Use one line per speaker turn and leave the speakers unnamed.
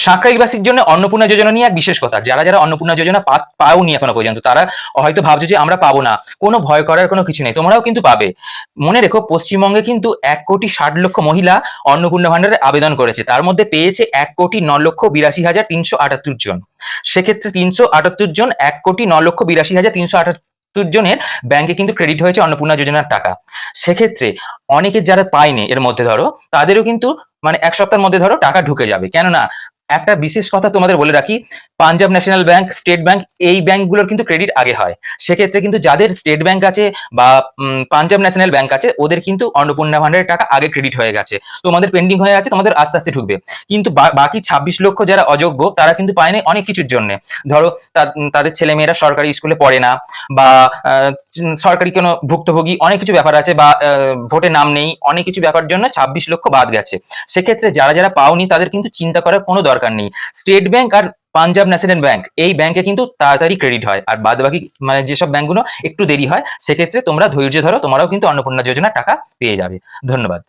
সাঁকরাইলবাসীর জন্য অন্নপূর্ণা যোজনা নিয়ে এক বিশেষ কথা, যারা যারা অন্নপূর্ণা যোজনা পাওনি এখনো পর্যন্ত, তারা হয়তো ভাবছো যে আমরা পাবো না, কোনো ভয় করার কোনো কিছু নেই, তোমরাও কিন্তু পাবে। মনে রেখো, পশ্চিমবঙ্গে কিন্তু 1,60,00,000 মহিলা অন্নপূর্ণা ভান্ডারে আবেদন করেছে, তার মধ্যে পেয়েছে 1,09,82,378 জন। সেক্ষেত্রে 378 জন, 1,09,82,378 জনের ব্যাংকে কিন্তু ক্রেডিট হয়েছে অন্নপূর্ণা যোজনার টাকা। সেক্ষেত্রে অনেকের যারা পায়নি এর মধ্যে ধরো, তাদেরও কিন্তু মানে এক সপ্তাহের মধ্যে ধরো টাকা ঢুকে যাবে। কেননা একটা বিশেষ কথা তোমাদের বলে রাখি, Punjab national bank, state bank, এই ব্যাংকগুলোর কিন্তু ক্রেডিট আগে হয়। সেক্ষেত্রে কিন্তু যাদের স্টেট ব্যাংক আছে বা পাঞ্জাব ন্যাশনাল ব্যাংক আছে, ওদের কিন্তু অন্নপূর্ণা ভান্ডারের টাকা আগে ক্রেডিট হয়ে গেছে, তোমাদের পেন্ডিং হয়ে আছে, তোমাদের আস্তে আস্তে ঢুকবে। কিন্তু বাকি 26 লক্ষ যারা অযোগ্য, তারা কিন্তু পায়নি অনেক কিছুর জন্য। ধরো তাদের ছেলেমেয়েরা সরকারি স্কুলে পড়ে না, বা সরকারি কোনো ভুক্তভোগী, অনেক কিছু ব্যাপার আছে, বা ভোটে নাম নেই, অনেক কিছু ব্যাপার জন্য 26 লক্ষ বাদ গেছে। সেক্ষেত্রে যারা যারা পাওনি, তাদের কিন্তু চিন্তা করার কোনো দরকার নেই। স্টেট ব্যাংক আর পাঞ্জাব ন্যাশনাল ব্যাংক, এই ব্যাংকে কিন্তু তাড়াতাড়ি ক্রেডিট হয়, আর বাদ বাকি মানে যেসব ব্যাংকগুলো একটু দেরি হয়, সেক্ষেত্রে তোমরা ধৈর্য ধরো, তোমরাও কিন্তু অন্নপূর্ণা যোজনার টাকা পেয়ে যাবে। ধন্যবাদ।